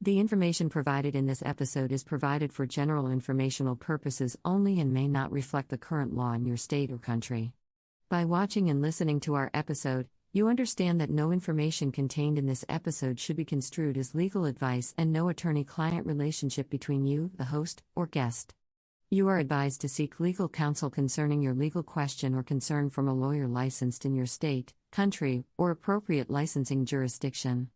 The information provided in this episode is provided for general informational purposes only and may not reflect the current law in your state or country. By watching and listening to our episode, you understand that no information contained in this episode should be construed as legal advice and no attorney-client relationship between you, the host, or guest. You are advised to seek legal counsel concerning your legal question or concern from a lawyer licensed in your state, country, or appropriate licensing jurisdiction.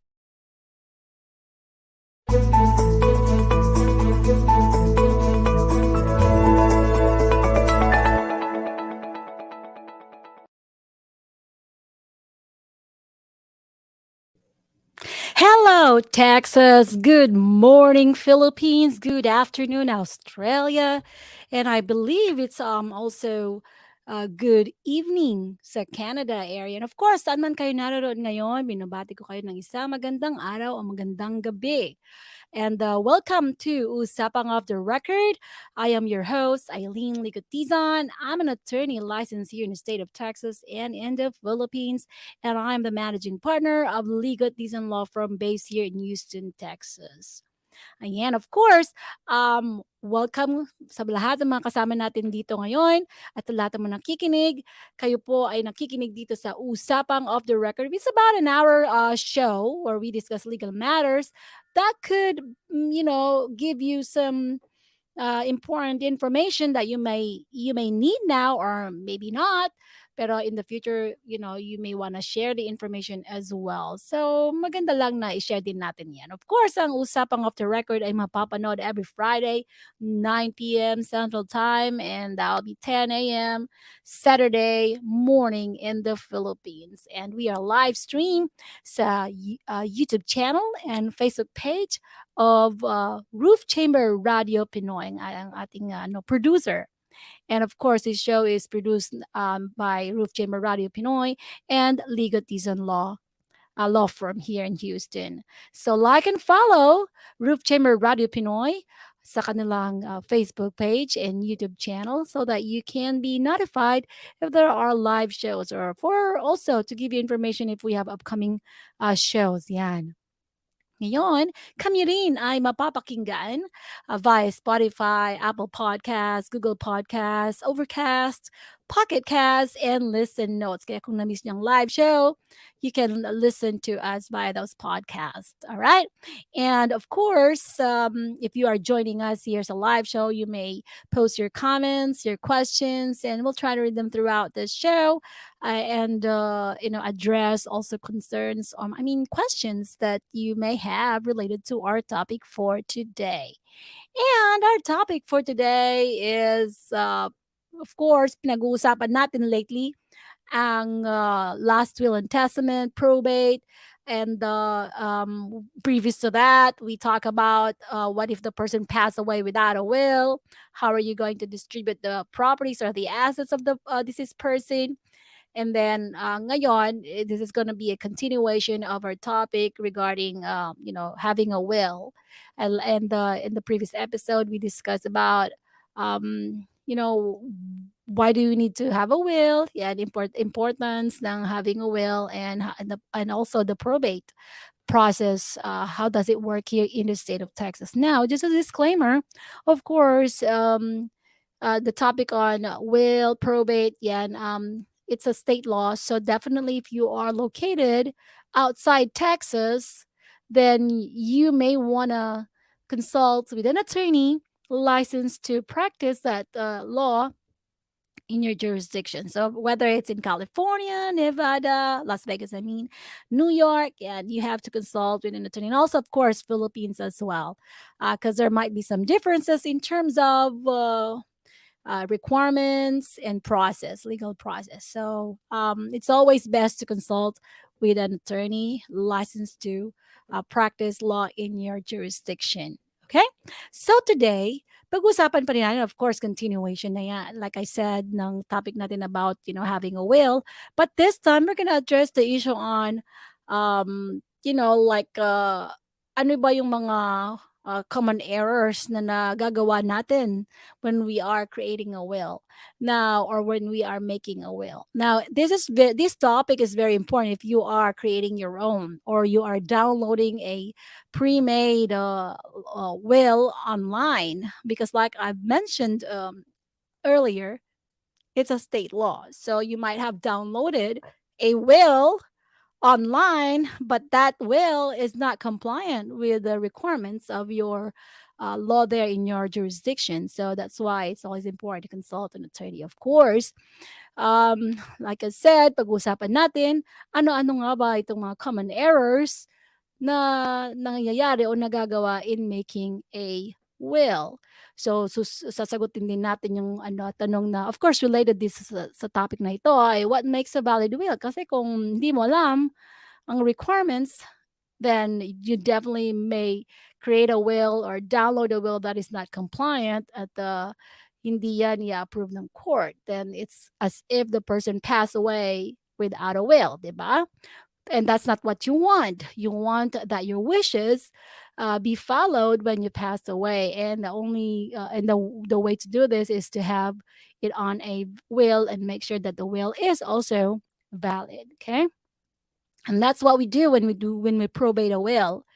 Hello, Texas. Good morning, Philippines. Good afternoon, Australia. And I believe it's also good evening sa Canada area. And of course, saan man kayo naroon ngayon, binabati ko kayo ng isa magandang araw o magandang gabi. And welcome to Usapang OFF THE RECORD. I am your host, Aileen 𝘞𝘩𝘮𝘬𝘬𝘮. I'm an attorney licensed here in the state of Texas and in the Philippines. And I'm the managing partner of 𝘮𝘢𝘮𝘬𝘮 Law Firm based here in Houston, Texas. Ayan, of course, welcome sa lahat ng mga kasama natin dito ngayon at sa lahat ng mga nakikinig. Kayo po ay nakikinig dito sa Usapang OFF THE RECORD. It's about an hour show where we discuss legal matters that could, give you some important information that you may need now or maybe not. Pero in the future, you may want to share the information as well. So, maganda lang na i-share din natin yan. Of course, ang Usapang OFF THE RECORD ay mapapanood every Friday, 9 p.m. Central Time, and that'll be 10 a.m. Saturday morning in the Philippines. And we are live stream sa YouTube channel and Facebook page of Roof Chamber Radyo Pinoy, ang ating producer. And of course, this show is produced by Roof Chamber Radyo Pinoy and 𝘮𝘢𝘮𝘬𝘮 Law Firm here in Houston. So like and follow Roof Chamber Radyo Pinoy sa kanilang Facebook page and YouTube channel so that you can be notified if there are live shows or for also to give you information if we have upcoming shows. Yan. Ngayon, kami rin ay mapapakinggan via Spotify, Apple Podcasts, Google Podcasts, Overcast, Pocket Cast, and Listen Notes. Kaya kung na-miss niyang live show, you can listen to us via those podcasts. All right? And of course, if you are joining us here as a live show, you may post your comments, your questions, and we'll try to read them throughout the show and address also concerns questions that you may have related to our topic for today. And our topic for today is of course pinag-uusapan natin lately ang last will and testament, probate, and previous to that, we talk about what if the person passed away without a will? How are you going to distribute the properties or the assets of the deceased person? And then ngayon, this is going to be a continuation of our topic regarding, having a will. And in the previous episode, we discussed about, why do you need to have a will? Yeah, the importance ng having a will and also the probate process. How does it work here in the state of Texas? Now, just a disclaimer, of course, the topic on will, probate, yeah, and it's a state law. So definitely if you are located outside Texas, then you may want to consult with an attorney licensed to practice that law in your jurisdiction. So whether it's in California, Nevada, Las Vegas, New York, and you have to consult with an attorney. And also, of course, Philippines as well, because there might be some differences in terms of requirements and legal process. So it's always best to consult with an attorney licensed to practice law in your jurisdiction. Okay? So today, pag-usapan pa rin natin, of course, continuation na yan. Like I said, ng topic natin about, having a will. But this time, we're gonna address the issue on, ano ba yung mga common errors na nagagawa natin when we are creating a will now, or when we are making a will. Now, this topic is very important if you are creating your own, or you are downloading a pre-made will online, because like I've mentioned earlier, it's a state law. So you might have downloaded a will online, but that will is not compliant with the requirements of your law there in your jurisdiction. So that's why it's always important to consult an attorney, of course. Like I said, pag-usapan natin, ano-ano nga ba itong mga common errors na nangyayari o nagagawa in making a will. So, sasagutin din natin yung tanong na, of course, related this sa topic na ito, ay what makes a valid will? Kasi kung hindi mo alam ang requirements, then you definitely may create a will or download a will that is not compliant at the hindi yan i-approve ng court. Then it's as if the person passed away without a will, di ba? And that's not what you want. You want that your wishes be followed when you pass away. And the only and the way to do this is to have it on a will and make sure that the will is also valid. Okay, and that's what we do when we probate a will.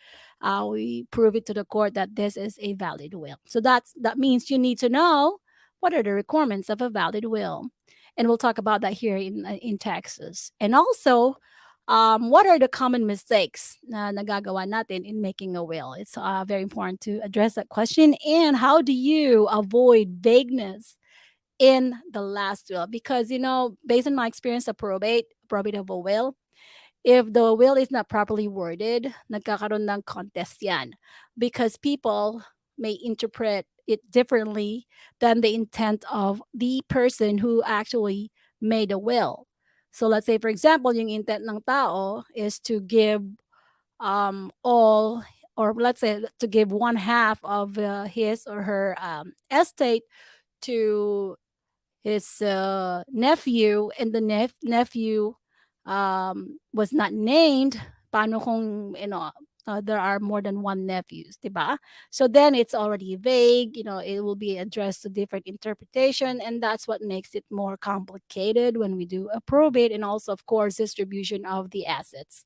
We prove it to the court that this is a valid will. So that means you need to know what are the requirements of a valid will, and we'll talk about that here in Texas. And also, what are the common mistakes na nagagawa natin in making a will? It's very important to address that question. And how do you avoid vagueness in the last will? Because, based on my experience of probate of a will, if the will is not properly worded, nagkakaroon ng contest yan. Because people may interpret it differently than the intent of the person who actually made a will. So let's say, for example, yung intent ng tao is to give all, or let's say to give one half of his or her estate to his nephew, and the nephew was not named. Paano kung, there are more than one nephews, diba? So then it's already vague, it will be addressed to different interpretation, and that's what makes it more complicated when we do a probate, and also, of course, distribution of the assets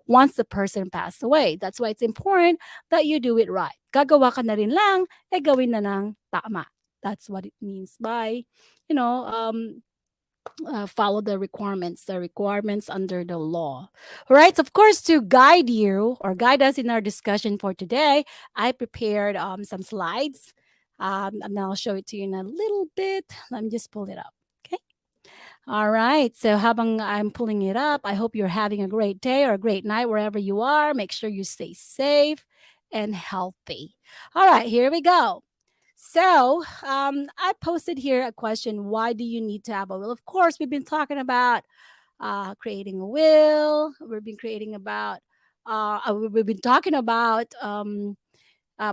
once the person passed away. That's why it's important that you do it right. Gagawa ka na rin lang, gawin na ng tama. That's what it means by, follow the requirements under the law. All right. So of course, to guide you or guide us in our discussion for today, I prepared some slides. And I'll show it to you in a little bit. Let me just pull it up. Okay. All right. So habang I'm pulling it up, I hope you're having a great day or a great night wherever you are. Make sure you stay safe and healthy. All right. Here we go. So I posted here a question: why do you need to have a will? Of course, we've been talking about creating a will. We've been talking about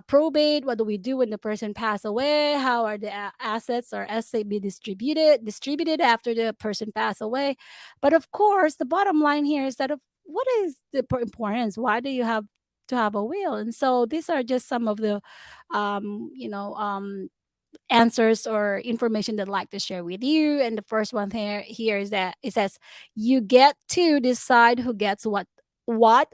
probate. What do we do when the person passes away? How are the assets or estate be distributed after the person passed away? But of course, the bottom line here is that what is the importance? Why do you have to have a will? And so these are just some of the answers or information that I'd like to share with you. And the first one here is that it says you get to decide who gets what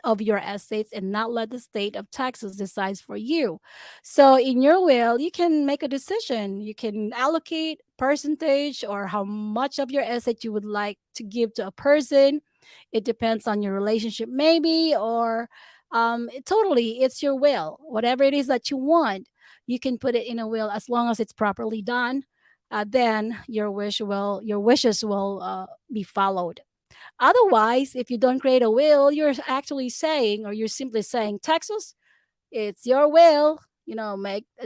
of your assets, and not let the state of Texas decide for you. So in your will, you can make a decision. You can allocate percentage or how much of your asset you would like to give to a person. It depends on your relationship, maybe, or it's your will. Whatever it is that you want, you can put it in a will as long as it's properly done. Then your wishes will be followed. Otherwise, if you don't create a will, you're actually saying, or you're simply saying, Texas, it's your will,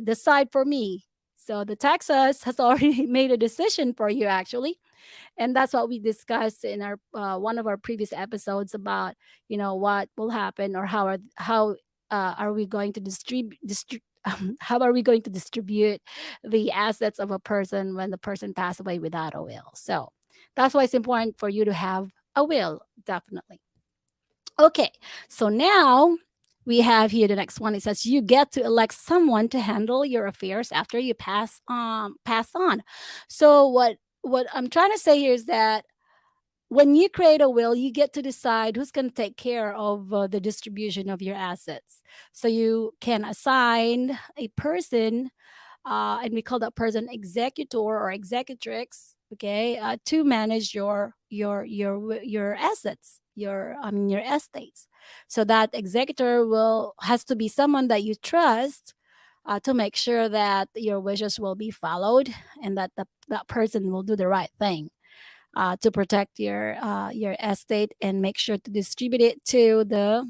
decide for me. So the Texas has already made a decision for you, actually. And that's what we discussed in our one of our previous episodes about, what will happen, or how are we going to how are we going to distribute the assets of a person when the person passed away without a will. So that's why it's important for you to have a will, definitely. Okay, so now we have here the next one. It says you get to elect someone to handle your affairs after you pass on. So what I'm trying to say here is that when you create a will, you get to decide who's going to take care of the distribution of your assets. So you can assign a person, and we call that person executor or executrix, okay, to manage your assets, your estates. So that executor will has to be someone that you trust, to make sure that your wishes will be followed, and that that person will do the right thing, to protect your estate and make sure to distribute it to the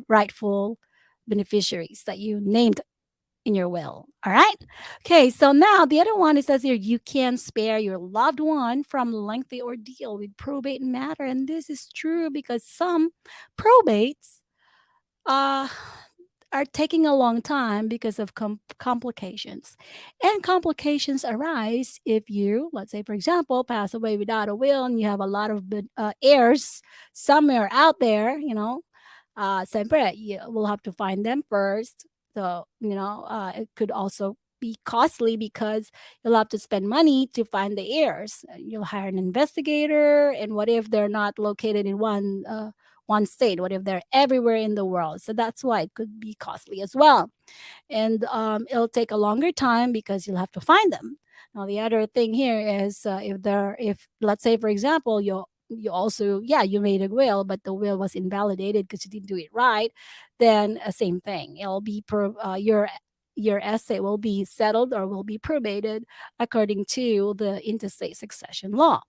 rightful beneficiaries that you named in your will. All right. Okay. So now the other one, it says here you can spare your loved one from lengthy ordeal with probate matter, and this is true because some probates uh are taking a long time because of complications. And complications arise if you, let's say, for example, pass away without a will and you have a lot of heirs somewhere out there, siyempre, you will have to find them first. So, it could also be costly because you'll have to spend money to find the heirs. You'll hire an investigator, and what if they're not located in one state? What if they're everywhere in the world? So that's why it could be costly as well, and it'll take a longer time because you'll have to find them. Now the other thing here is, if let's say for example you also, yeah, you made a will but the will was invalidated because you didn't do it right, then same thing, it'll be your essay will be settled or will be probated according to the interstate succession law.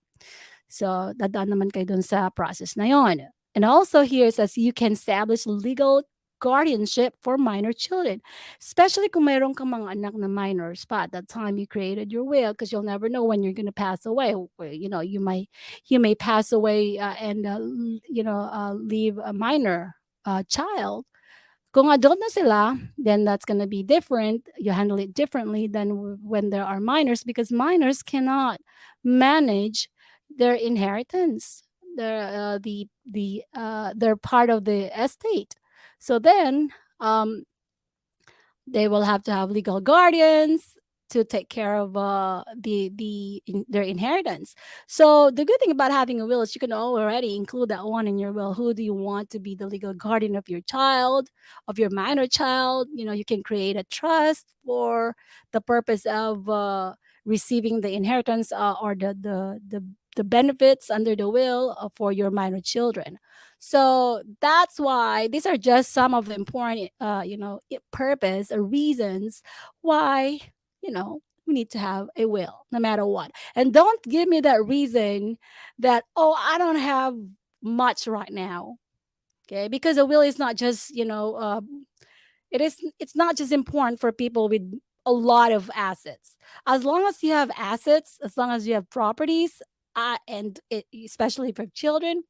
So, dadaan naman kayo dun sa process na yon. And also here it says you can establish legal guardianship for minor children, especially kung mayroon kang mga anak na minors pa at that time you created your will, because you'll never know when you're going to pass away. You may pass away, and leave a minor child. Kung adult na sila, then that's going to be different. You handle it differently than when there are minors, because minors cannot manage their inheritance. They're part of the estate. So then, they will have to have legal guardians to take care of their inheritance. So the good thing about having a will is you can already include that one in your will. Who do you want to be the legal guardian of your child, of your minor child? You can create a trust for the purpose of receiving the inheritance, or the benefits under the will, for your minor children. So that's why these are just some of the important, purpose or reasons why, we need to have a will no matter what. And don't give me that reason that, oh, I don't have much right now. Okay. Because a will is not just, it's not just important for people with a lot of assets. As long as you have assets, as long as you have properties, especially for children,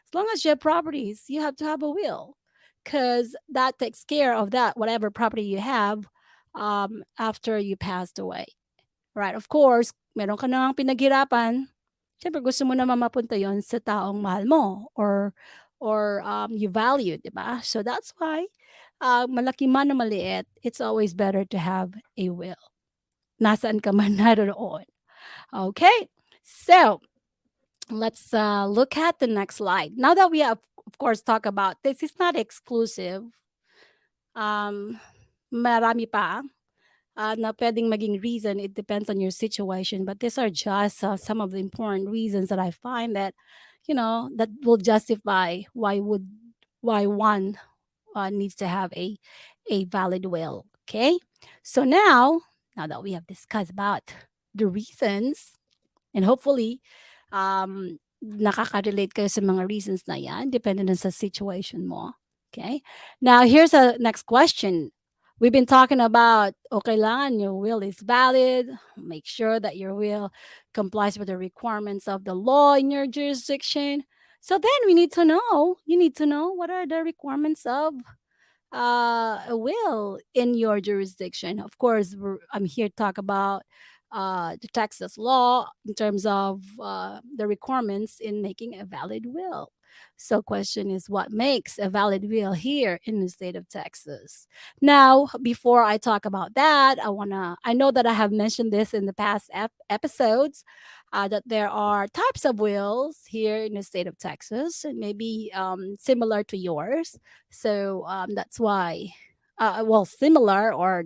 as long as you have properties, you have to have a will, because that takes care of that whatever property you have, after you passed away. Right? Of course, meron ka nang pinaghirapan. Siyempre gusto mo naman mapunta 'yon sa taong mahal mo, or you value, 'di ba? So that's why, malaki man o maliit, it's always better to have a will. Nasaan ka man naroon. Okay? So, let's look at the next slide. Now that we have, of course, talk about this is not exclusive. Marami pa na pwedeng maging reason. It depends on your situation, but these are just some of the important reasons that I find that that will justify why one needs to have a valid will. Okay, so now that we have discussed about the reasons, and hopefully, nakaka-relate kayo sa mga reasons na yan, depending sa situation mo. Okay? Now, here's a next question. We've been talking about, kailangan your will is valid. Make sure that your will complies with the requirements of the law in your jurisdiction. So then you need to know what are the requirements of a will in your jurisdiction. Of course, I'm here to talk about the Texas law in terms of the requirements in making a valid will. So question is, what makes a valid will here in the state of Texas? Now, before I talk about that, I know that I have mentioned this in the past episodes, that there are types of wills here in the state of Texas, and maybe similar to yours. So that's why, well, similar or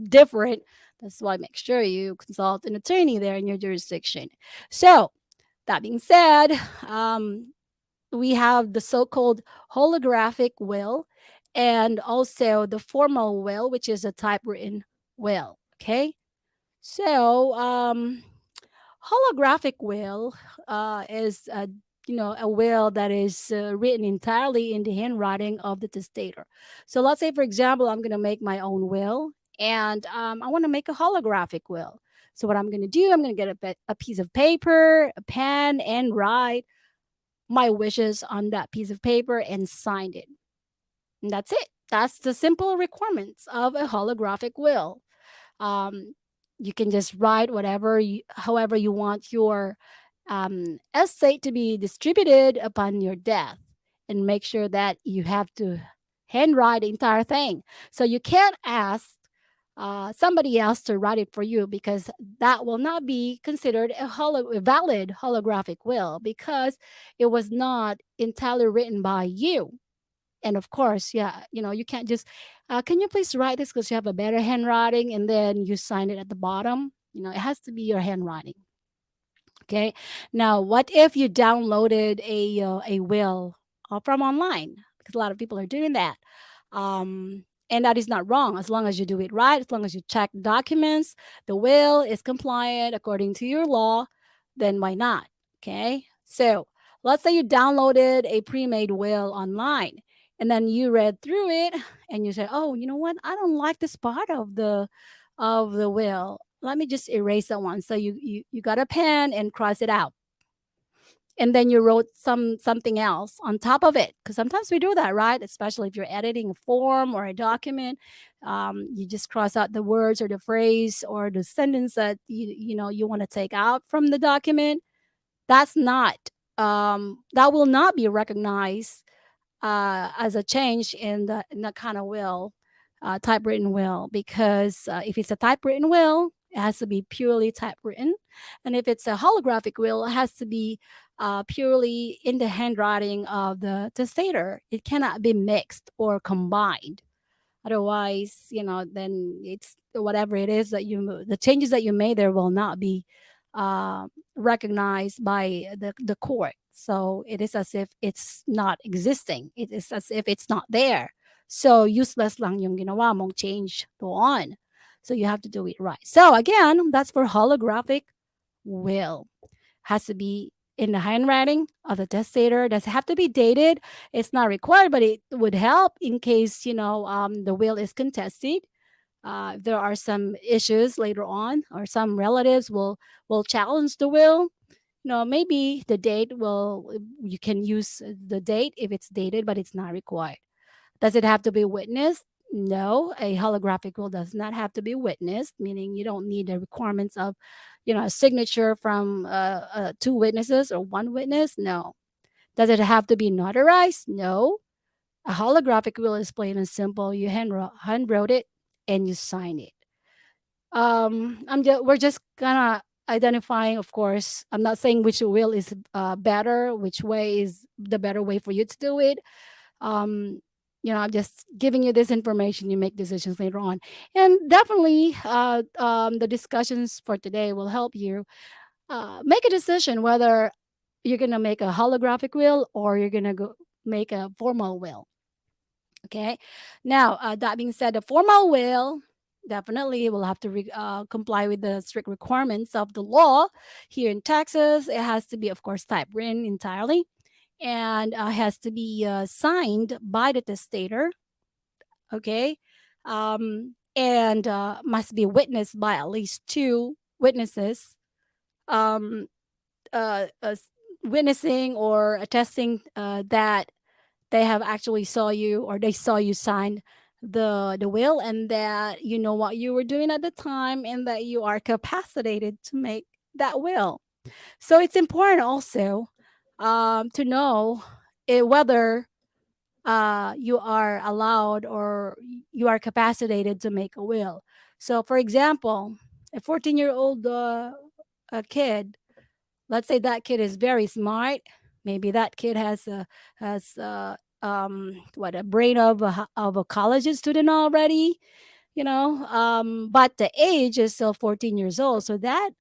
different. That's why make sure you consult an attorney there in your jurisdiction. So that being said, we have the so-called holographic will and also the formal will, which is a typewritten will. Okay. So holographic will is a will that is written entirely in the handwriting of the testator. So let's say, for example, I'm going to make my own will, and I want to make a holographic will. So what I'm going to do, I'm going to get a piece of paper, a pen, and write my wishes on that piece of paper and sign it. And that's it. That's the simple requirements of a holographic will. Um, you can just write however you want your estate to be distributed upon your death, and make sure that you have to handwrite the entire thing. So you can't ask somebody else to write it for you, because that will not be considered a valid holographic will, because it was not entirely written by you. And of course, yeah, you can't just, can you please write this because you have a better handwriting, and then you sign it at the bottom. It has to be your handwriting. Okay. Now, what if you downloaded a will from online? Because a lot of people are doing that. And that is not wrong, as long as you do it right, as long as you check documents, the will is compliant according to your law, then why not? Okay. So let's say you downloaded a pre-made will online, and then you read through it and you said, oh, you know what? I don't like this part of the will. Let me just erase that one. So you got a pen and cross it out, and then you wrote something else on top of it, because sometimes we do that, right? Especially if you're editing a form or a document, you just cross out the words or the phrase or the sentence that you want to take out from the document. That's not that will not be recognized as a change in the kind of will, typewritten will, because if it's a typewritten will, it has to be purely typewritten, and if it's a holographic will, it has to be purely in the handwriting of the testator. It cannot be mixed or combined. Otherwise, then it's whatever it is that the changes that you made there will not be uh, recognized by the court. So it is as if it's not existing. It is as if it's not there. So useless lang yung ginawa mong change doon. So you have to do it right. So again, that's for holographic will. Has to be in the handwriting of the testator. Does have to be dated. It's not required, but it would help in case the will is contested. If there are some issues later on, or some relatives will challenge the will. Maybe the date will you can use the date if it's dated, but it's not required. Does it have to be witnessed? No, a holographic will does not have to be witnessed, meaning you don't need the requirements of, a signature from two witnesses or one witness. No. Does it have to be notarized? No. A holographic will is plain and simple. You handwrote it and you sign it. We're just kind of identifying, of course. I'm not saying which will is better, which way is the better way for you to do it. um I'm just giving you this information. You make decisions later on, and definitely the discussions for today will help you make a decision whether you're gonna make a holographic will or you're gonna go make a formal will. Okay. Now, that being said, the formal will definitely will have to comply with the strict requirements of the law here in Texas. It has to be, of course, typewritten entirely, and has to be signed by the testator. Okay. And must be witnessed by at least two witnesses, um, witnessing or attesting that they have actually saw you, or they saw you sign the will, and that you know what you were doing at the time, and that you are capacitated to make that will. So it's important also to know whether you are allowed or you are capacitated to make a will. So, for example, a 14-year-old a kid, let's say that kid is very smart. Maybe that kid has what, a brain of a college student already, but the age is still 14 years old. So that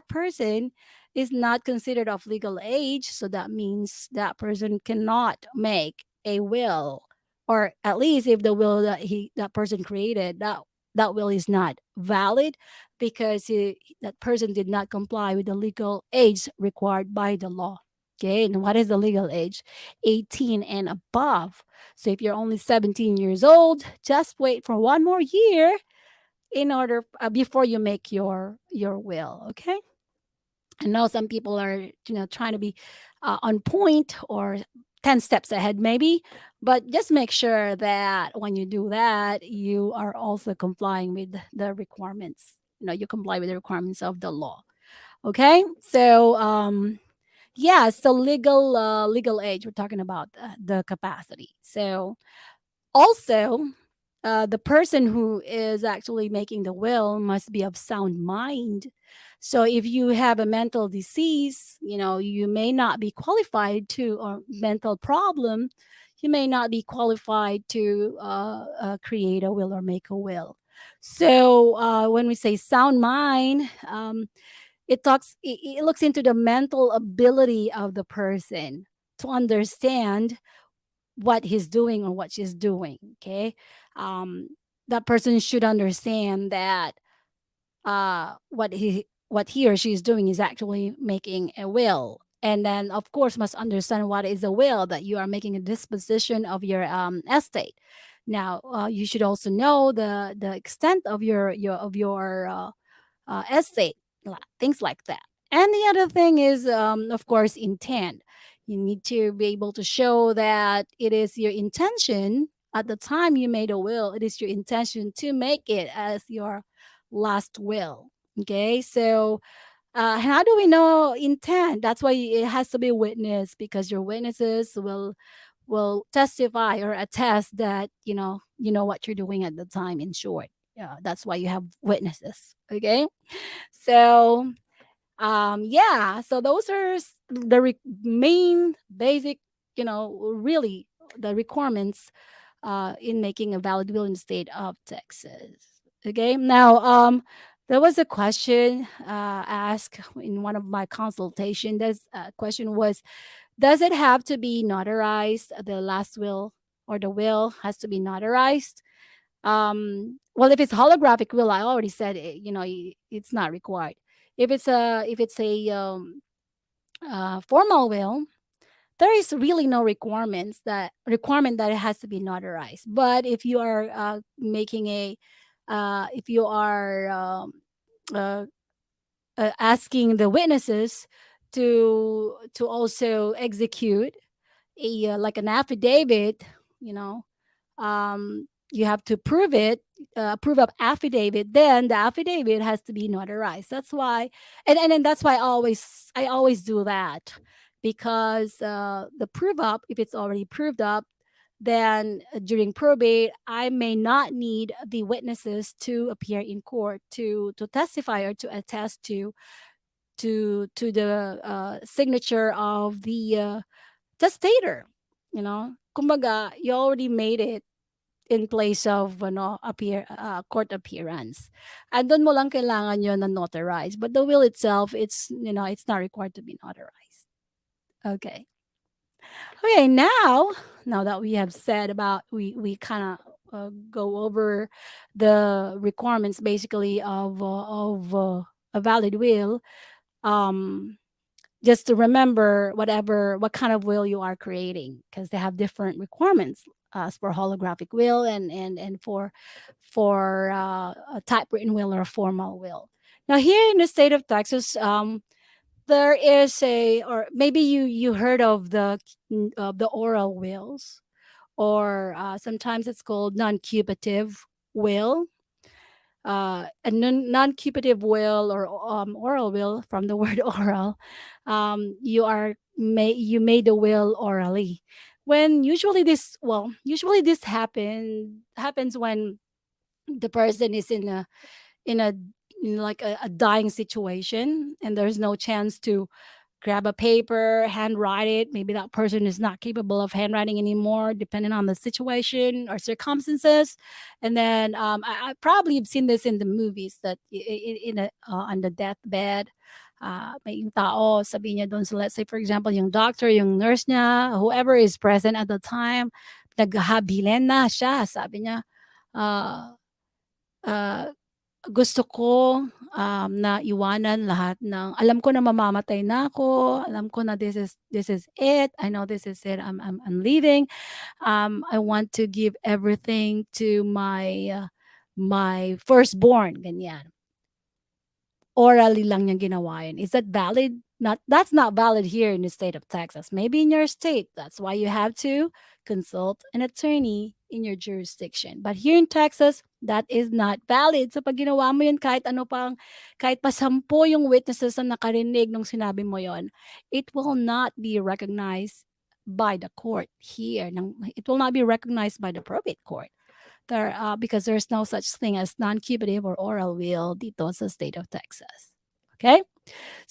person is not considered of legal age, so that means that person cannot make a will, or at least if the will that person created, that will is not valid because that person did not comply with the legal age required by the law. Okay, and what is the legal age? 18 and above. So if you're only 17 years old, just wait for one more year in order before you make your will. Okay, I know some people are trying to be on point or 10 steps ahead maybe, but just make sure that when you do that you are also complying with the requirements. You comply with the requirements of the law. Okay, so yeah, so legal age, we're talking about the capacity. So also, the person who is actually making the will must be of sound mind. So if you have a mental disease, you may not be qualified to, or mental problem, you may not be qualified to create a will or make a will. So when we say sound mind, it looks into the mental ability of the person to understand what he's doing or what she's doing. Okay, um, that person should understand that what he or she is doing is actually making a will, and then of course must understand what is a will, that you are making a disposition of your estate. Now you should also know the extent of your estate, things like that. And the other thing is, of course, intent. You need to be able to show that it is your intention at the time you made a will, it is your intention to make it as your last will. Okay, so how do we know intent? That's why it has to be witness, because your witnesses will testify or attest that you know what you're doing at the time. In short, yeah, that's why you have witnesses. Okay, so yeah, so those are the main basic, really the requirements in making a valid will in the state of Texas. Okay, now there was a question asked in one of my consultation. This question was, does it have to be notarized? The last will or the will has to be notarized? Well, if it's holographic will, I already said it, it's not required. If it's a formal will, there is really no requirement that it has to be notarized. But if you are making a if you are uh, asking the witnesses to also execute a like an affidavit, you know you have to prove it, prove up affidavit, then the affidavit has to be notarized. That's why, and that's why I always do that, because the prove up, if it's already proved up, then during probate I may not need the witnesses to appear in court to testify or to attest to the signature of the testator. Kumbaga, you already made it in place of court appearance. And doon mo lang kailangan yon na notarized. But the will itself, it's not required to be notarized. Okay. Okay, now that we have said about, we kind of go over the requirements basically of a valid will. Um just to remember what kind of will you are creating, because they have different requirements as for holographic will and for a typewritten will or a formal will. Now here in the state of Texas, there is or maybe you heard of the oral wills, or sometimes it's called non-cupative will. A non-cupative will or oral will, from the word oral, you are you made the will orally. When usually this happens when the person is in a like a dying situation, and there's no chance to grab a paper, handwrite it. Maybe that person is not capable of handwriting anymore, depending on the situation or circumstances. And then I probably have seen this in the movies that in a, on the deathbed, may yung tao, sabi niya doon, so let's say for example, yung doctor, yung nurse niya, whoever is present at the time, naghahabilin na siya. Sabi niya, uh, uh, gusto ko, na iwanan lahat ng alam ko na mamamatay na ako, alam ko na this is it, I know this is it, I'm leaving. I want to give everything to my firstborn, ganyan. Orally lang niyang ginawa yun. Is that valid? That's not valid here in the state of Texas. Maybe in your state. That's why you have to consult an attorney in your jurisdiction. But here in Texas, that is not valid. So pag ginawa mo yun, kahit pa 10 yung witnesses na nakarinig nung sinabi mo yun, it will not be recognized by the court here. It will not be recognized by the probate court. Because there's no such thing as non-cubitive or oral will dito sa state of Texas. Okay?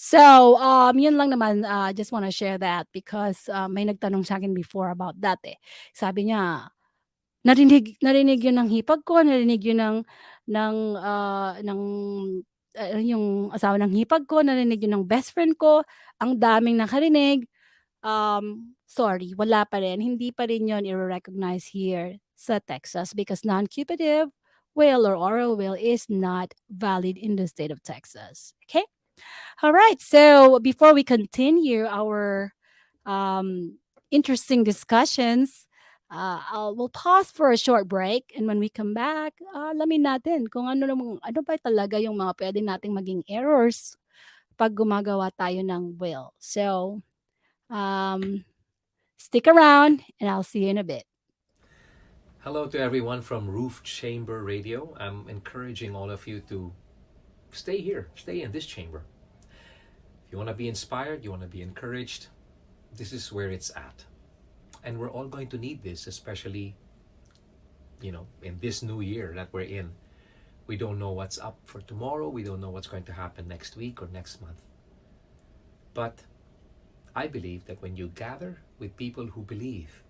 So, yun lang naman, just want to share that because may nagtanong sa akin before about that eh. Sabi niya, narinig yun ng hipag ko, narinig yun ng yung asawa ng hipag ko, narinig yun ng best friend ko, ang daming nakarinig. Sorry, wala pa rin. Hindi pa rin yun i-recognize here sa Texas because non-cubitive will or oral will is not valid in the state of Texas. Okay? All right. So before we continue our interesting discussions, we'll pause for a short break, and when we come back, alamin natin kung ano ba talaga yung mga pwede nating maging errors pag gumagawa tayo ng will. So, stick around, and I'll see you in a bit. Hello to everyone from Roof Chamber Radio. I'm encouraging all of you to stay here, stay in this chamber. If you want to be inspired, you want to be encouraged, this is where it's at. And we're all going to need this, especially, in this new year that we're in. We don't know what's up for tomorrow. We don't know what's going to happen next week or next month. But I believe that when you gather with people who believe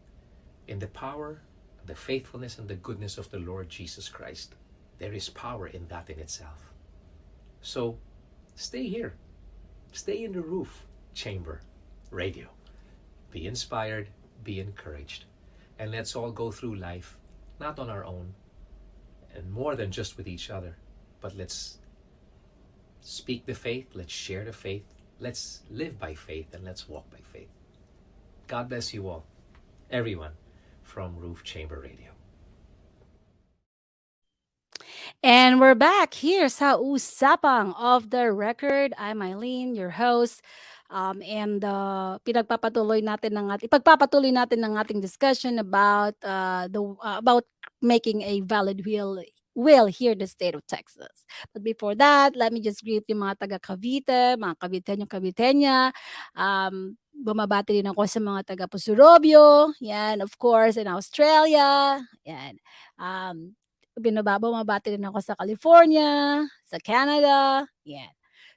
in the power, the faithfulness, and the goodness of the Lord Jesus Christ, there is power in that in itself. So stay here. Stay in the Roof Chamber Radio. Be inspired, be encouraged, and let's all go through life, not on our own, and more than just with each other, but let's speak the faith, let's share the faith, let's live by faith, and let's walk by faith. God bless you all, everyone from Roof Chamber Radio. And we're back here sa Usapang Off the Record. I'm Aileen, your host. And ipagpapatuloy natin ng ating discussion about about making a valid will here in the state of Texas. But before that, let me just greet yung mga taga Cavite, mga Caviteño, bumabati din ako sa mga taga Pusurobio, yan, of course, in Australia, yan. Bumabati din ako sa California, sa Canada, yan.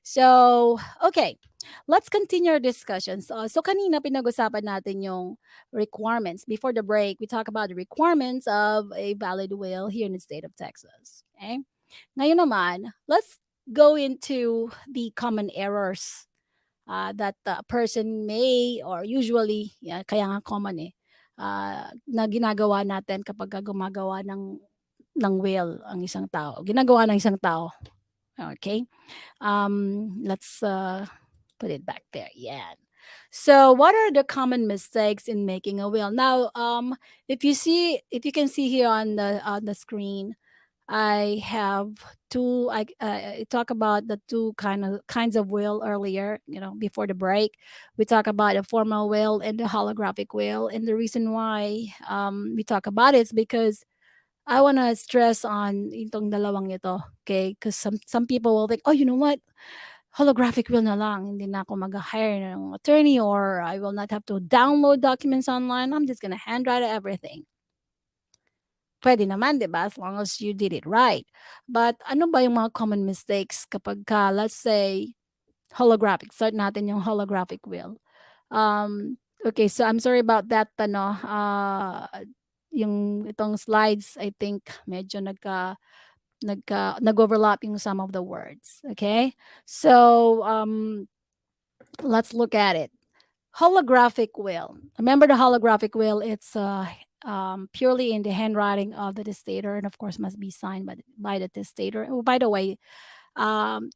So, okay, let's continue our discussions. So kanina pinag-usapan natin yung requirements. Before the break, we talk about the requirements of a valid will here in the state of Texas. Okay? Ngayon naman, let's go into the common errors that a person may or usually, kaya nga common na ginagawa natin kapag gumagawa ng will ang isang tao. Ginagawa ng isang tao. Okay? Let's put it back there. Yeah. So what are the common mistakes in making a will? Now, if you can see here on the screen, I have two. I talk about the two kinds of will earlier. Before the break, we talk about a formal will and the holographic will. And the reason why we talk about it is because I want to stress on itong dalawang ito. Okay, because some people will think, oh, you know what? holographic will na lang. Hindi na ako mag-hire ng attorney, or I will not have to download documents online. I'm just gonna handwrite everything. Pwede naman, 'di ba? As long as you did it right. But ano ba yung mga common mistakes kapag let's say, holographic. Start natin yung holographic will. Okay, so I'm sorry about that, yung itong slides, I think medyo nag-overlap yung some of the words. Okay? So, let's look at it. Holographic will. Remember the holographic will, it's purely in the handwriting of the testator, and of course must be signed by the testator. Oh, by the way,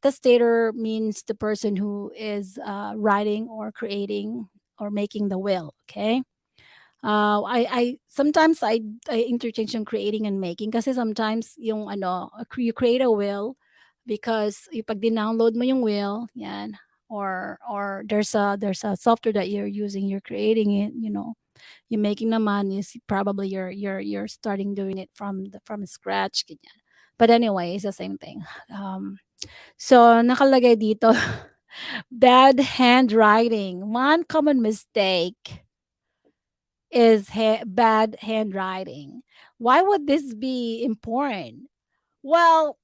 testator means the person who is writing or creating or making the will. Okay. I sometimes I interchange yung creating and making, kasi sometimes yung you create a will because pag download mo yung will, yan, or there's a software that you're using, you're creating it, you're making naman is probably you're starting doing it from scratch, ganyan. But anyway, it's the same thing. So nakalagay dito, bad handwriting. One common mistake is bad handwriting. Why would this be important? Well,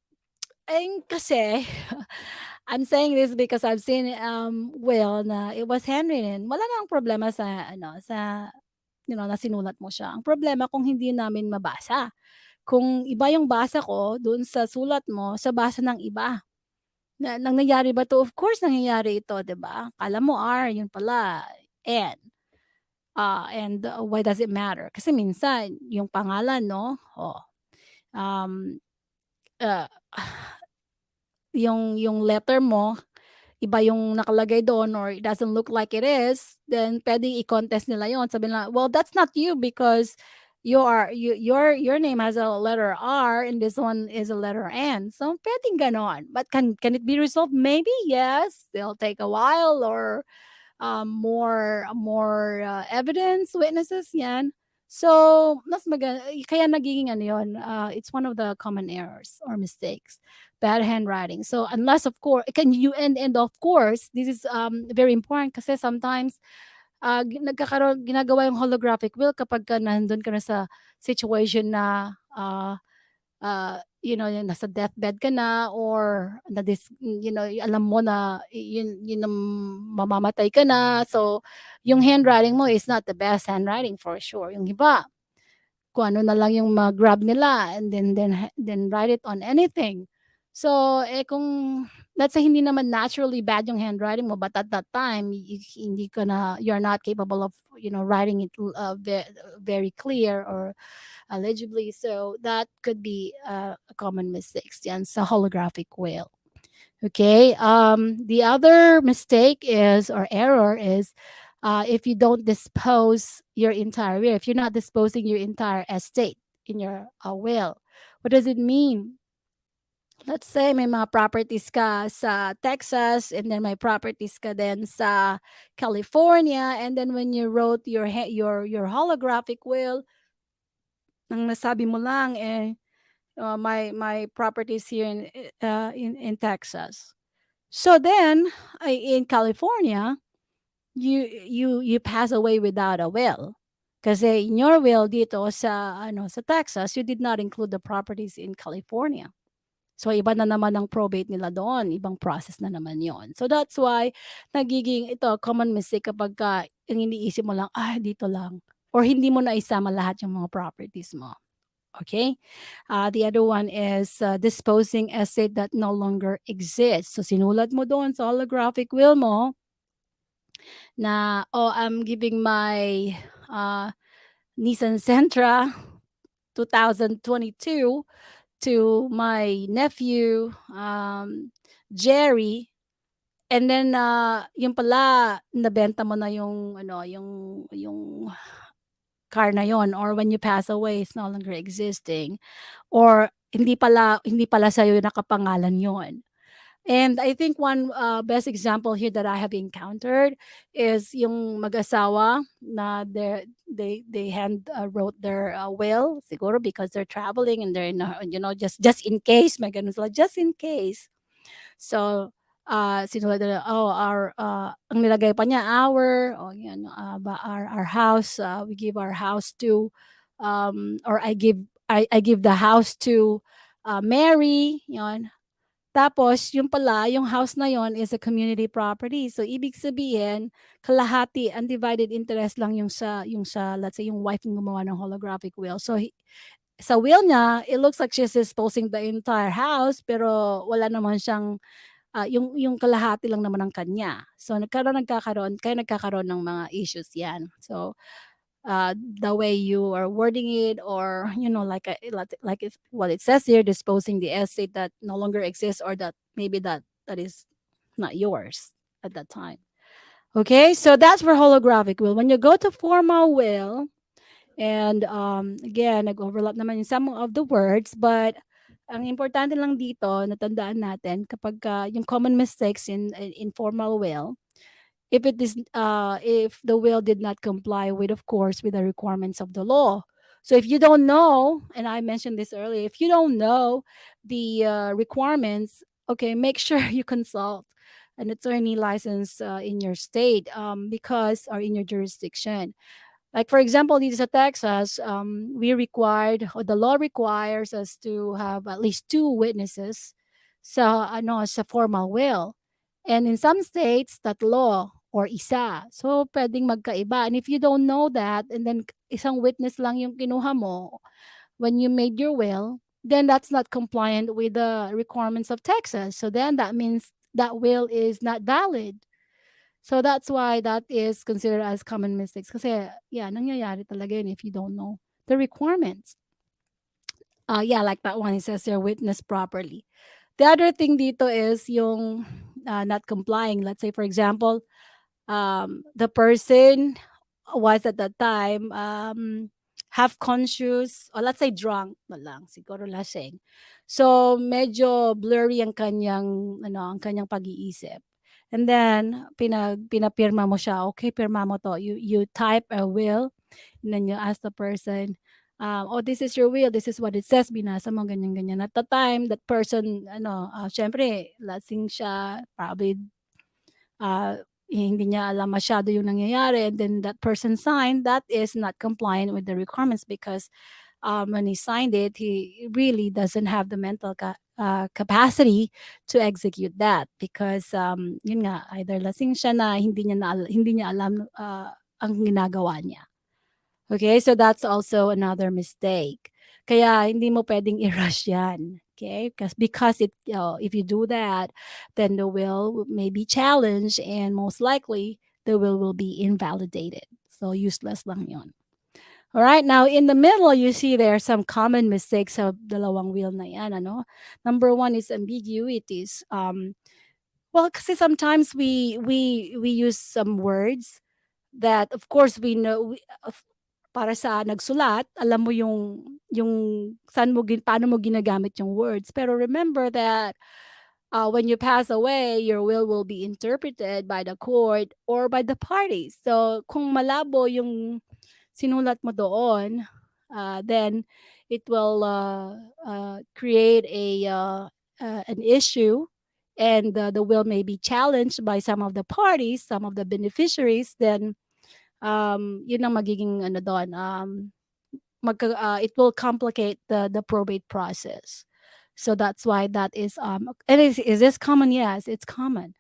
kasi I'm saying this because I've seen Will na it was handwritten. Wala nang problema sa na sinulat mo siya. Ang problema kung hindi namin mabasa. Kung iba yung basa ko doon sa sulat mo sa basa ng iba. Nangyayari ba 'to? Of course nangyayari ito, 'di ba? Akala mo R, yun pala N. And why does it matter? Kasi minsan yung pangalan, no? Um, uh, yung letter mo, iba yung nakalagay doon, or it doesn't look like it is, then pwedeng i-contest nila yon. Sabi nila, well, that's not you because your name has a letter R and this one is a letter N. So pwedeng ganon. But can it be resolved? Maybe yes. They'll take a while, or more evidence, witnesses, yan. So, mas kaya nagiging yun, it's one of the common errors or mistakes, bad handwriting. So, unless of course, and of course, this is very important kasi sometimes ginagawa yung holographic will kapag nandun ka na sa situation na yung nasa deathbed ka na, or alam mo na yun ang mamamatay ka na. So, yung handwriting mo is not the best handwriting for sure. Yung iba, kung ano na lang yung mag-grab nila and then write it on anything. So, kung let's say hindi naman naturally bad yung handwriting mo, but at that time, you're not capable of, writing it very clear or legibly. So that could be a common mistake yan sa holographic will. Okay. The other mistake is, or error is, if you don't dispose your entire will, if you're not disposing your entire estate in your will. What does it mean? Let's say may mga properties ka sa Texas, and then may properties ka din sa California, and then when you wrote your holographic will, ang nasabi mo lang my properties here in Texas. So then in California, you pass away without a will. Kasi in your will dito sa Texas, you did not include the properties in California. So iba na naman ang probate nila doon, ibang process na naman 'yon. So that's why nagiging ito common mistake kapag ang iniisip mo lang, dito lang, or hindi mo na isama lahat yung mga properties mo. Okay? The other one is disposing asset that no longer exists. So sinulat mo doon sa holographic will mo na, I'm giving my Nissan Sentra 2022 to my nephew, Jerry, and then yung pala nabenta mo na yung yung car na yon, or when you pass away it's no longer existing, or hindi pala sa'yo nakapangalan yon. And I think one best example here that I have encountered is yung mag-asawa na they hand wrote their will, siguro because they're traveling and they're in just in case, may ganun sila, just in case. So sinulat nila, ang nilagay pa niya, our house, we give our house to, or I give the house to Mary, yun. Tapos yung pala, yung house na yon is a community property. So ibig sabihin, kalahati, undivided interest lang yung sa let's say yung wife yung gumawa ng holographic will. So sa will niya, it looks like she's disposing the entire house, pero wala naman siyang yung kalahati lang naman ang kanya. So kaya nagkakaroon ng mga issues 'yan. So the way you are wording it, or what it says here, disposing the estate that no longer exists, or that maybe that is not yours at that time. Okay, so that's for holographic will. When you go to formal will, and again, nag-overlap naman yung some of the words, but ang importante lang dito, natandaan natin kapag yung common mistakes in formal will, if the will did not comply with, of course, with the requirements of the law. So if you don't know, and I mentioned this earlier, if you don't know the requirements, okay, make sure you consult an attorney licensed in your state, because, or in your jurisdiction. Like for example, dito sa Texas, or the law requires us to have at least two witnesses sa formal will. And in some states, law or isa. So pwedeng magkaiba. And if you don't know that, and then isang witness lang yung kinuha mo when you made your will, then that's not compliant with the requirements of Texas. So then that means that will is not valid. So that's why that is considered as common mistakes. Kasi, yeah, nangyayari talaga yun if you don't know the requirements. Like that one, it says there, witness properly. The other thing dito is yung not complying. Let's say, for example, the person was at that time half conscious, or let's say drunk na lang, siguro lasing. So medyo blurry ang kanyang pag-iisip. And then pinapirma mo siya, okay, pirma mo to. You type a will, and then you ask the person, this is your will, this is what it says, binasa mo ganyan. At the time, that person, syempre, lasing siya, probably hindi niya alam masyado yung nangyayari, and then that person signed, that is not compliant with the requirements, because when he signed it, he really doesn't have the mental capacity to execute that, because yun nga, either lasing siya na hindi niya alam ang ginagawa niya. Okay, so that's also another mistake. Kaya hindi mo pwedeng i-rush yan. Okay, because if you do that, then the will may be challenged, and most likely the will be invalidated. So useless lang yon. All right, now in the middle, you see there are some common mistakes of dalawang will na yan, ano? Number one is ambiguities. Well, kasi sometimes we use some words that, of course, we know, para sa nagsulat, alam mo yung paano mo ginagamit yung words. Pero remember that when you pass away, your will be interpreted by the court or by the parties. So kung malabo yung sinulat mo doon, then it will create an issue, and the will may be challenged by some of the parties, some of the beneficiaries. Then yun ang magiging doon, it will complicate the probate process. So that's why that is and is this common? Yes, it's common.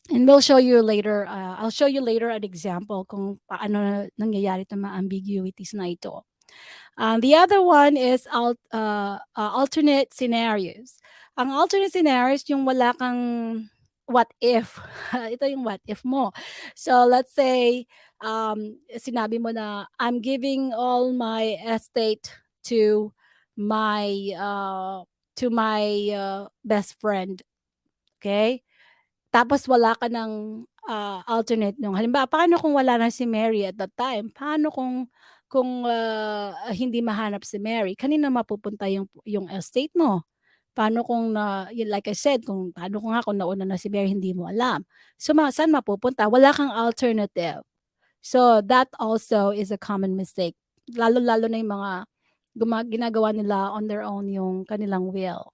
And we'll show you later, I'll show you later an example kung paano nangyayari itong mga ambiguities na ito. The other one is alternate scenarios. Ang alternate scenarios, yung wala kang what if. Ito yung what if mo. So let's say, sinabi mo na, I'm giving all my estate to my best friend. Okay? Tapos wala ka ng alternate nung halimbawa, paano kung wala na si Mary at that time? Paano kung hindi mahanap si Mary? Kanino mapupunta yung estate mo? Paano kung like I said, kung nauna na si Mary, hindi mo alam. So saan mapupunta? Wala kang alternative. So that also is a common mistake. Lalo na yung mga ginagawa nila on their own yung kanilang will.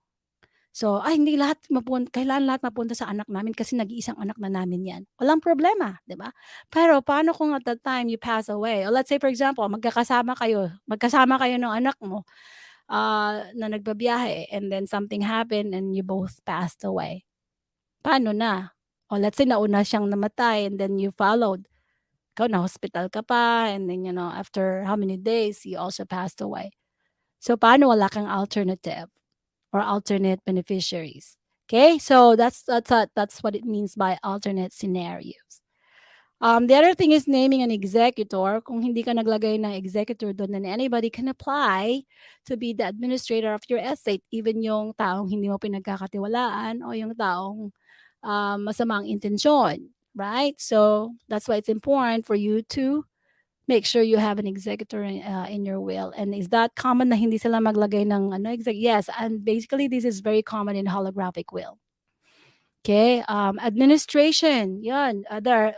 So, ay hindi lahat kailangan lahat mapunta sa anak namin kasi nag-iisang anak na namin 'yan. Walang problema, 'di ba? Pero paano kung at that time you pass away? Or let's say for example, magkasama kayo ng anak mo, na nagbabiyahe and then something happened and you both passed away. Paano na? O let's say nauna siyang namatay and then you followed. Ikaw na-hospital ka pa and then, after how many days, you also passed away. So, paano wala kang alternative or alternate beneficiaries? Okay, so that's what it means by alternate scenarios. The other thing is naming an executor. Kung hindi ka naglagay ng executor doon, then anybody can apply to be the administrator of your estate, even yung taong hindi mo pinagkakatiwalaan o yung taong masamang intensyon, right? So that's why it's important for you to make sure you have an executor in your will. And is that common na hindi sila maglagay ng Yes, and basically this is very common in holographic will. Okay, administration. Yan.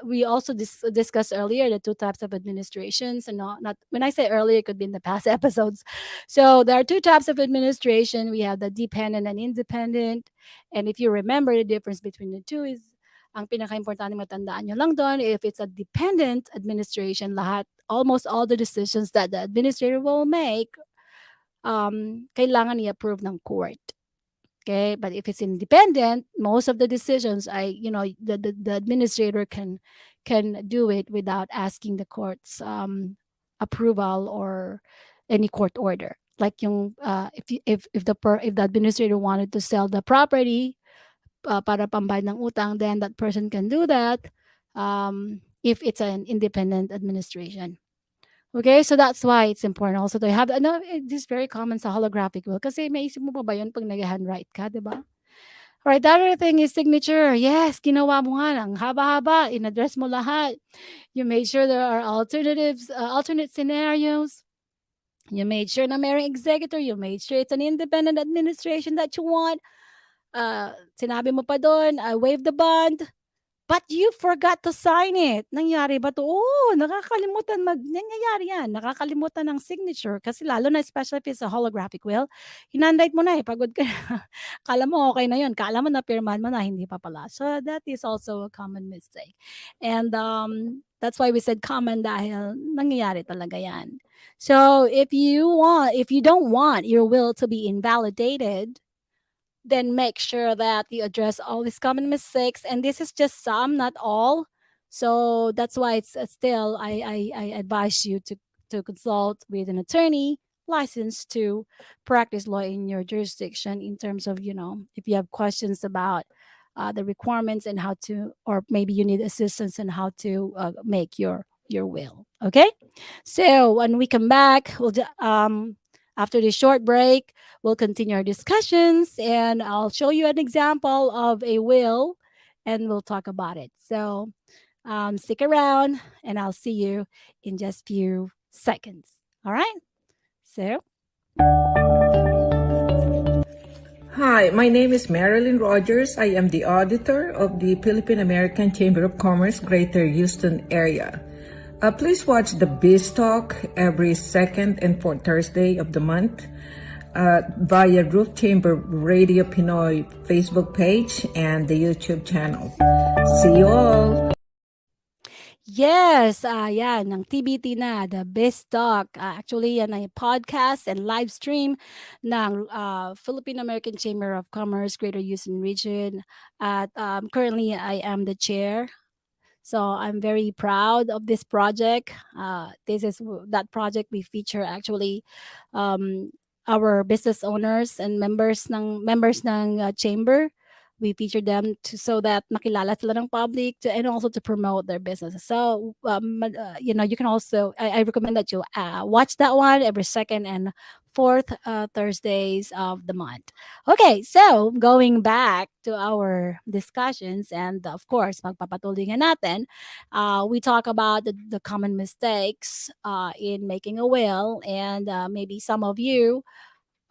We also discussed earlier the two types of administrations, and not when I say earlier, it could be in the past episodes. So there are two types of administration. We have the dependent and independent. And if you remember, the difference between the two is ang pinaka-importante matandaan nyo lang doon, if it's a dependent administration, almost all the decisions that the administrator will make, kailangan i-approve ng court. Okay, but if it's independent, most of the decisions, the administrator can do it without asking the court's approval or any court order. Like if the administrator wanted to sell the property para pambayad ng utang, then that person can do that if it's an independent administration. Okay, so that's why it's important also to have, this is very common sa holographic will kasi maisip mo pa ba yun pag nag-handwrite ka, di ba? Alright, the other thing is signature. Yes, ginawa mo nga, ang haba-haba, in-address mo lahat. You made sure there are alternatives, alternate scenarios. You made sure na mayroong executor. You made sure it's an independent administration that you want. Sinabi mo pa doon, waive the bond. But you forgot to sign it. Nangyari ba 'to? Oo, nangyayari yan. Nakakalimutan ng signature kasi lalo na especially if it's a holographic will, hinandwrite mo na, pagod ka na. Akala mo okey na yun, akala mo napirmahan mo na, hindi pa pala. So that is also a common mistake. And, that's why we said common dahil nangyayari talaga yan. So if you don't want your will to be invalidated, then make sure that you address all these common mistakes. And this is just some, not all. So that's why it's still, I advise you to consult with an attorney licensed to practice law in your jurisdiction in terms of, if you have questions about the requirements and how to, or maybe you need assistance in how to make your will. Okay. So when we come back, after this short break, we'll continue our discussions and I'll show you an example of a will and we'll talk about it. So stick around and I'll see you in just a few seconds. All right? So. Hi, my name is Marilyn Rogers. I am the auditor of the Philippine American Chamber of Commerce, Greater Houston area. Please watch the Biz Talk every second and fourth Thursday of the month via Roof Chamber Radio Pinoy Facebook page and the YouTube channel. See you all! Yes, yan, ng TBT na, the Biz Talk. Actually, yan ay podcast and live stream ng Philippine American Chamber of Commerce, Greater Houston Region. At currently, I am the chair. So I'm very proud of this project. This is that project we feature actually our business owners and members ng chamber. We feature them so that makilala sila ng public and also to promote their businesses. So, you can also, I recommend that you watch that one every second and fourth Thursdays of the month. Okay, so going back to our discussions and of course, magpapatuloy nga natin, we talk about the common mistakes in making a will and maybe some of you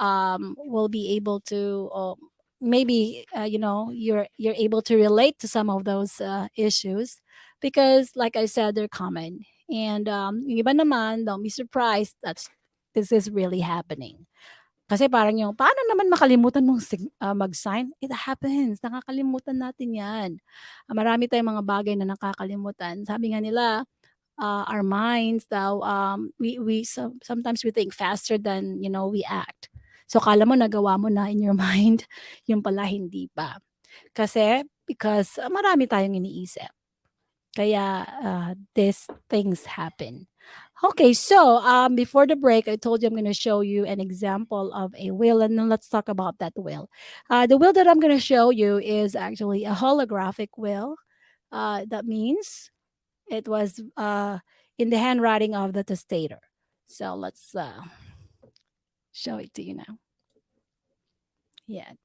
will be able to maybe you're able to relate to some of those issues because like I said, they're common and yung iba naman, don't be surprised that this is really happening. Kasi parang yung, paano naman makalimutan mong mag-sign? It happens. Nakakalimutan natin yan. Marami tayong mga bagay na nakakalimutan. Sabi nga nila, our minds daw, sometimes we think faster than, we act. So, kala mo nagawa mo na in your mind, yung pala hindi pa. Because marami tayong iniisip. Kaya, these things happen. Okay, so before the break, I told you I'm going to show you an example of a will, and then let's talk about that will. The will that I'm going to show you is actually a holographic will. That means it was in the handwriting of the testator. So let's show it to you now. Yeah.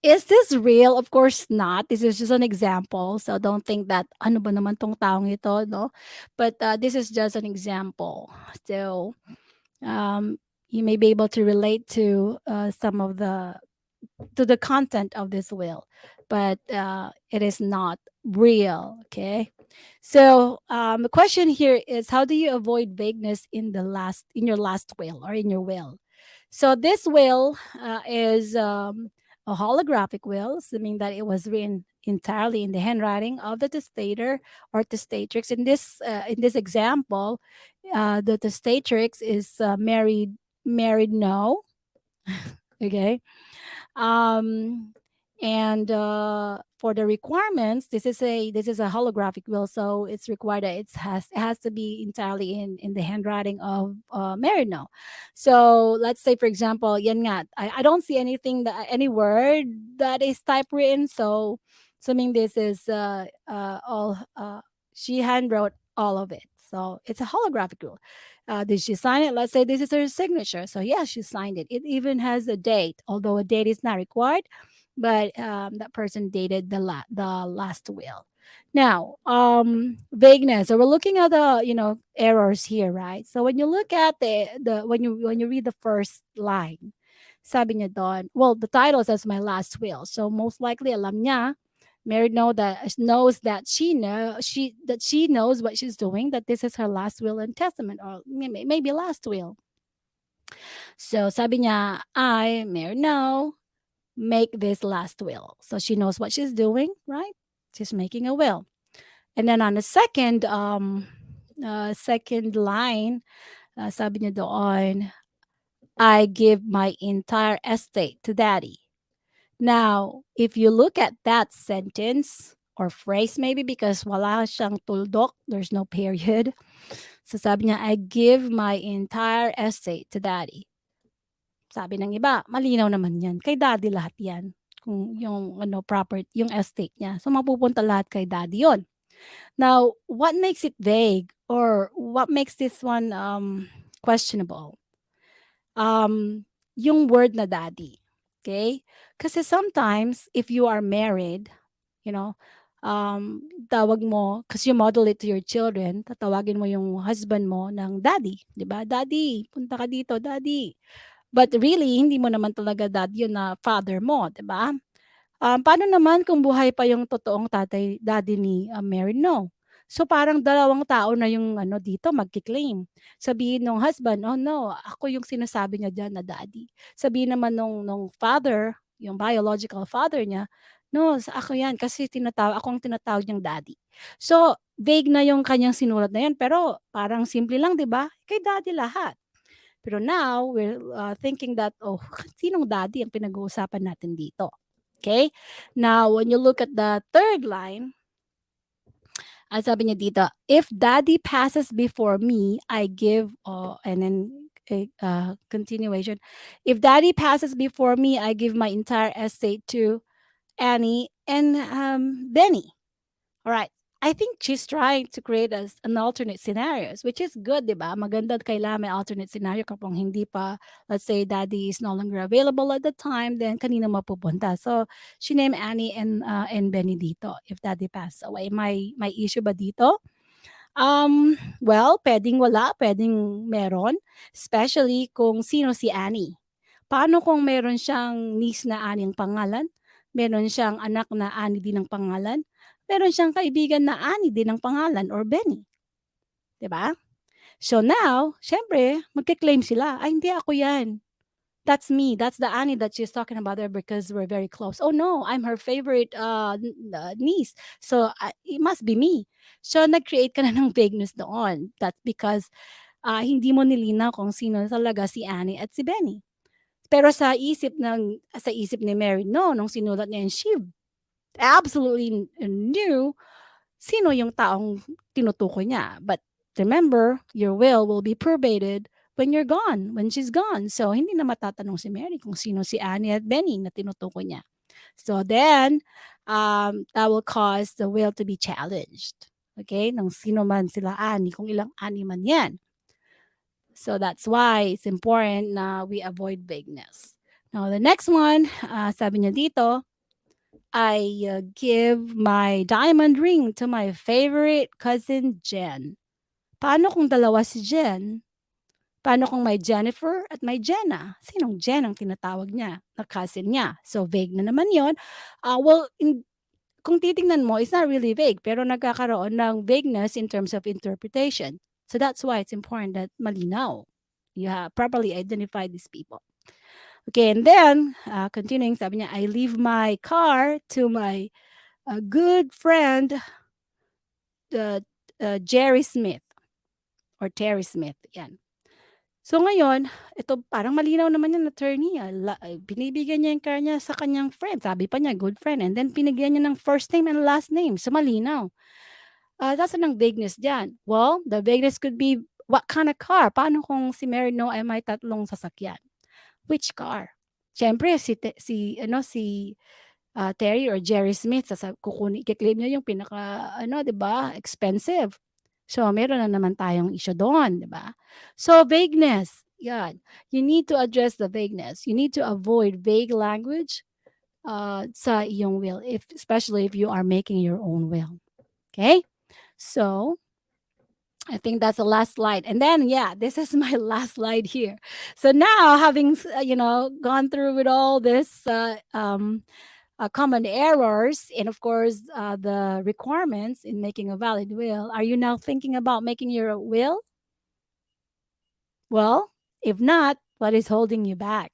Is this real? Of course not. This is just an example. So don't think that, ano ba naman tong taong ito, no? But this is just an example. So you may be able to relate to some of the content of this will, but it is not real. Okay. So the question here is, how do you avoid vagueness in your last will or in your will? So this will is a holographic will, assuming that it was written entirely in the handwriting of the testator or testatrix. In this example, the testatrix is married no. Okay. And for the requirements, this is a holographic will, so it's required that it has to be entirely in the handwriting of married no. So let's say, for example, yan nga, I don't see any word that is typewritten, so assuming this is all she handwrote all of it, so it's a holographic will. Did she sign it? Let's say this is her signature. So yeah, she signed it. It even has a date, although a date is not required, but that person dated the last will. Now, vagueness. So we're looking at the errors here, right? So when you look at when you read the first line, sabi niya doon, well, the title says my last will. So most likely alam niya, married knows that she knows what she's doing, that this is her last will and testament, or maybe last will. So sabi niya, I, married know, make this last will. So she knows what she's doing, right? She's making a will. And then on the second line, sabi niya doon, I give my entire estate to daddy. Now, if you look at that sentence or phrase, maybe because wala siyang tuldok, there's no period. So sabi niya, I give my entire estate to daddy. Sabi ng iba, malinaw naman yan. Kay daddy lahat yan. Kung yung property, yung estate niya. So mapupunta lahat kay daddy yon. Now, what makes it vague, or what makes this one questionable? Yung word na daddy. Okay? Kasi sometimes, if you are married, tawag mo, kasi you model it to your children, tatawagin mo yung husband mo ng daddy. Diba? Daddy, punta ka dito, daddy. But really, hindi mo naman talaga daddy yun na father mo. Diba? Paano naman kung buhay pa yung totoong daddy ni Mary? No. So parang dalawang tao na yung dito magki-claim. Sabihin nung husband, oh no, ako yung sinasabi niya diyan na daddy. Sabihin naman nung father, yung biological father niya, no, ako yan kasi ako ang tinatawag niyang daddy. So vague na yung kanyang sinulat na yan, pero parang simple lang, 'di ba? Kay daddy lahat. Pero now we're thinking that, oh, sinong daddy ang pinag-uusapan natin dito? Okay? Now, when you look at the third line, sabi niya dito, if daddy passes before me, I give, and then continuation. If daddy passes before me, I give my entire estate to Annie and Benny. All right. I think she's trying to create an alternate scenarios, which is good, di ba? Maganda kailangan may alternate scenario kapag hindi pa, let's say, daddy is no longer available at the time, then kanino mapupunta? So, she named Annie and Benny dito, if daddy passed away. May issue ba dito? Well, pwedeng wala, pwedeng meron, especially kung sino si Annie. Paano kung meron siyang niece na Annie ang pangalan? Meron siyang anak na Annie din ang pangalan? Meron siyang kaibigan na Annie din ang pangalan or Benny. 'Di ba? So now, syempre, magke-claim sila, ay hindi ako yan. That's me. That's the Annie that she's talking about there because we're very close. Oh no, I'm her favorite niece. So it must be me. So nag-create ka na ng vagueness doon. That's because hindi mo nilinaw kung sino talaga si Annie at si Benny. Pero sa isip ni Mary, no, nung sinulat niya, and she absolutely knew sino yung taong tinutukoy niya. But remember, your will be probated when you're gone, when she's gone. So, hindi na matatanong si Mary kung sino si Annie at Benny na tinutukoy niya. So then, that will cause the will to be challenged. Okay? Nang sino man sila Annie, kung ilang Annie man yan. So that's why it's important na we avoid vagueness. Now, the next one, sabi niya dito, I give my diamond ring to my favorite cousin Jen. Paano kung dalawa si Jen? Paano kung may Jennifer at may Jenna? Sinong Jen ang tinatawag niya na cousin niya? So vague na naman yon. Kung titingnan mo, it's not really vague, pero nagkakaroon ng vagueness in terms of interpretation. So that's why it's important that malinaw. You have properly identify these people. Okay, and then, continuing, sabi niya, I leave my car to my good friend, Jerry Smith, or Terry Smith, yan. So ngayon, ito parang malinaw naman yung attorney. Binibigyan niya yung car niya sa kanyang friend. Sabi pa niya, good friend. And then pinigyan niya ng first name and last name. So malinaw. That's ang vagueness dyan. Well, the vagueness could be, what kind of car? Paano kung si Mary no ay may tatlong sasakyan? Which car? Siyempre, si Terry or Jerry Smith, kiklaim niya yung pinaka, di ba, expensive. So, meron na naman tayong issue doon, di ba? So, vagueness. Yan. You need to address the vagueness. You need to avoid vague language sa iyong will, especially if you are making your own will. Okay? So, I think that's the last slide. And then, yeah, this is my last slide here. So now, having, gone through with all this common errors and, of course, the requirements in making a valid will, are you now thinking about making your will? Well, if not, what is holding you back?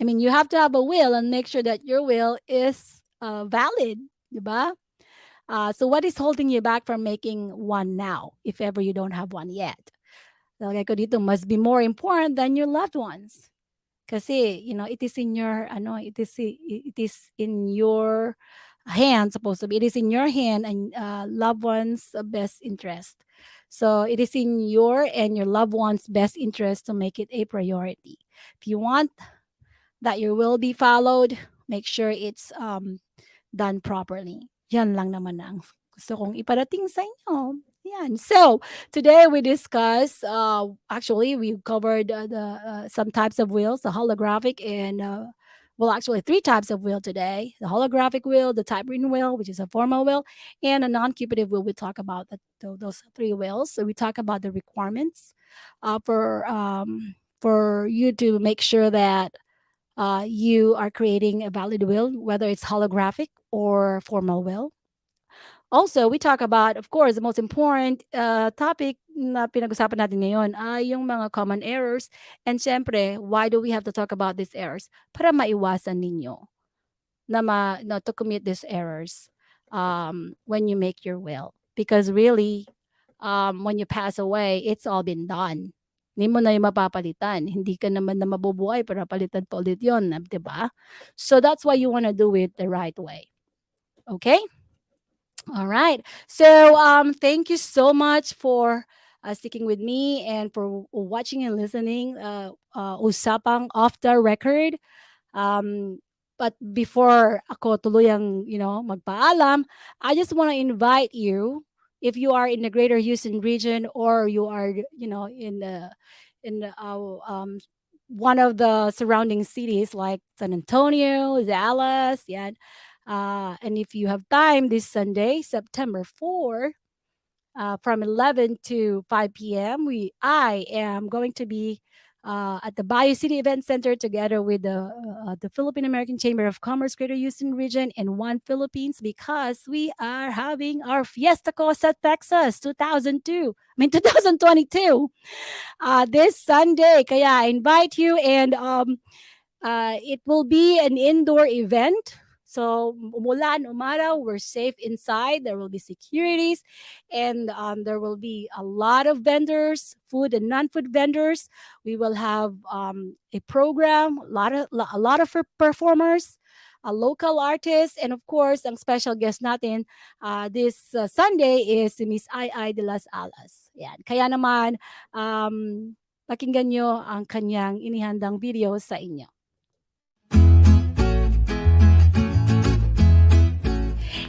I mean, you have to have a will and make sure that your will is valid, diba? So what is holding you back from making one now, if ever you don't have one yet? Lagay ko dito, must be more important than your loved ones. Kasi, it is in your, it is in your hand, supposed to be. It is in your hand and loved ones' best interest. So it is in your and your loved ones' best interest to make it a priority. If you want that your will be followed, make sure it's done properly. Yan lang naman ang gusto kong iparating sa inyo. Yan. So, today we discuss, actually, we covered some types of wills, the holographic and, actually 3 types of will today. The holographic will, the typewritten will, which is a formal will, and a non-cupative will. We talk about those 3 wills. So, we talk about the requirements for you to make sure that you are creating a valid will, whether it's holographic or formal will. Also, we talk about, of course, the most important topic na pinag-usapan natin ngayon ay yung mga common errors. And syempre, why do we have to talk about these errors? Para maiwasan ninyo na to commit these errors when you make your will. Because really, when you pass away, it's all been done. Hindi mo na yung mapapalitan. Hindi ka naman na mabubuhay para palitan pa ulit yun, diba? So that's why you want to do it the right way. Okay? All right. So thank you so much for sticking with me and for watching and listening. Usapang Off the Record. But before ako tuluyang, magpaalam, I just want to invite you, if you are in the Greater Houston region or you are, in one of the surrounding cities like San Antonio, Dallas, yeah. And if you have time this Sunday, September 4, from 11 to 5 p.m., I am going to be at the Bayou City Event Center together with the Philippine American Chamber of Commerce Greater Houston Region and One Philippines, because we are having our Fiesta Cosa Texas 2022 this Sunday. Kaya I invite you, and it will be an indoor event. So, umulan, umaraw, we're safe inside. There will be securities, and there will be a lot of vendors, food and non-food vendors. We will have a program, a lot of performers, a local artist, and of course, ang special guest natin this Sunday is si Miss Ai de las Alas. Yan. Kaya naman, pakinggan nyo ang kanyang inihandang video sa inyo.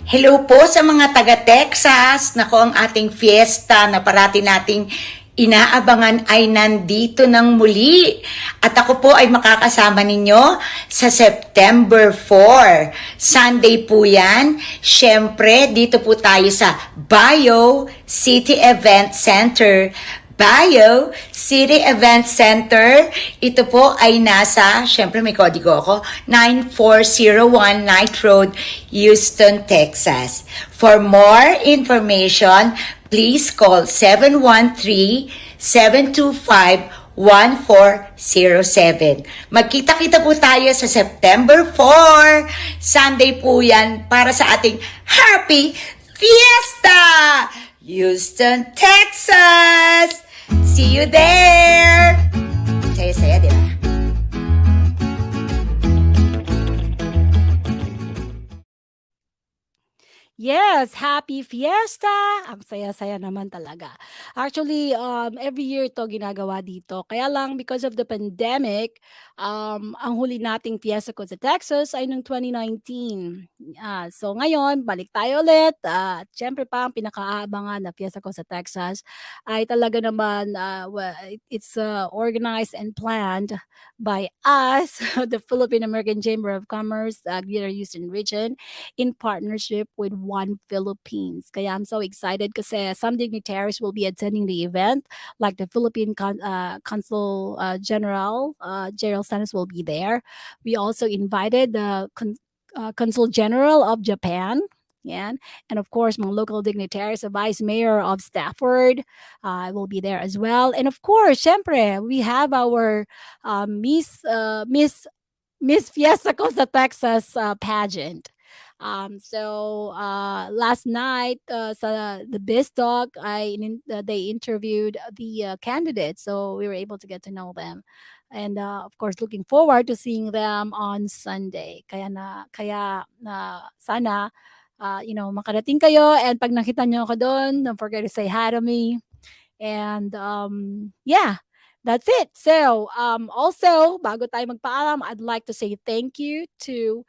Hello po sa mga taga-Texas. Nako, ang ating fiesta na parati nating inaabangan ay nandito ng muli. At ako po ay makakasama ninyo sa September 4. Sunday po yan. Siyempre, dito po tayo sa Bayou City Event Center. Bayou City Event Center. Ito po ay nasa, syempre may kodigo ako, 9401 Knight Road, Houston, Texas. For more information, please call 713-725-1407. Magkita-kita po tayo sa September 4. Sunday po yan para sa ating Happy Fiesta! Houston, Texas! See you there! Saya-saya, di ba? Yes, happy fiesta! Ang saya-saya naman talaga. Actually, every year ito ginagawa dito. Kaya lang, because of the pandemic, ang huli nating fiesta ko sa Texas ay noong 2019. So ngayon, balik tayo ulit. At syempre pa, ang pinakaabangan na fiesta ko sa Texas ay talaga naman, it's organized and planned by us, the Philippine American Chamber of Commerce, Greater Houston Region, in partnership with One Philippines. Kaya I'm so excited kasi some dignitaries will be attending the event, like the Philippine Consul General, Gerald Sanchez will be there. We also invited the Consul General of Japan. Yan. And of course, mga local dignitaries, the Vice Mayor of Stafford will be there as well. And of course, syempre, we have our Miss Fiesta Costa Texas pageant. So last night sa the BizTalk, they interviewed the candidates, so we were able to get to know them, and of course looking forward to seeing them on Sunday. Kaya sana makarating kayo, and pag nakita nyo ako doon, don't forget to say hi to me, and yeah. That's it. So also, bago tayo magpaalam, I'd like to say thank you to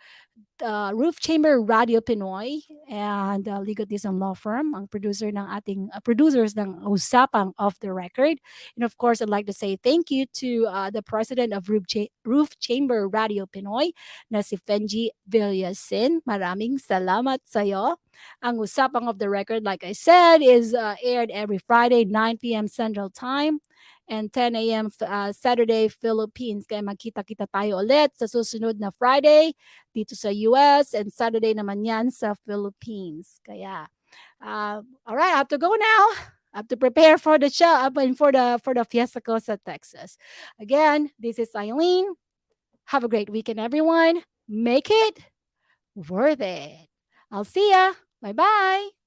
Roof Chamber Radyo Pinoy and Legal Design Law Firm, ang producer ng ating producers ng Usapang OFF the Record. And of course, I'd like to say thank you to the president of Roof Chamber Radio Pinoy, na si 𝘞𝘩𝘮𝘬𝘦𝘴. Maraming salamat sa'yo. Ang Usapang OFF the Record, like I said, is aired every Friday, 9 p.m. Central Time and 10 a.m. Saturday, Philippines. Kaya magkita-kita tayo ulit sa susunod na Friday dito sa US, and Saturday naman yan sa Philippines. Kaya, all right, I have to go now. I have to prepare for the show, for the Fiesta Cosa Texas. Again, this is Aileen. Have a great weekend, everyone. Make it worth it. I'll see ya. Bye-bye.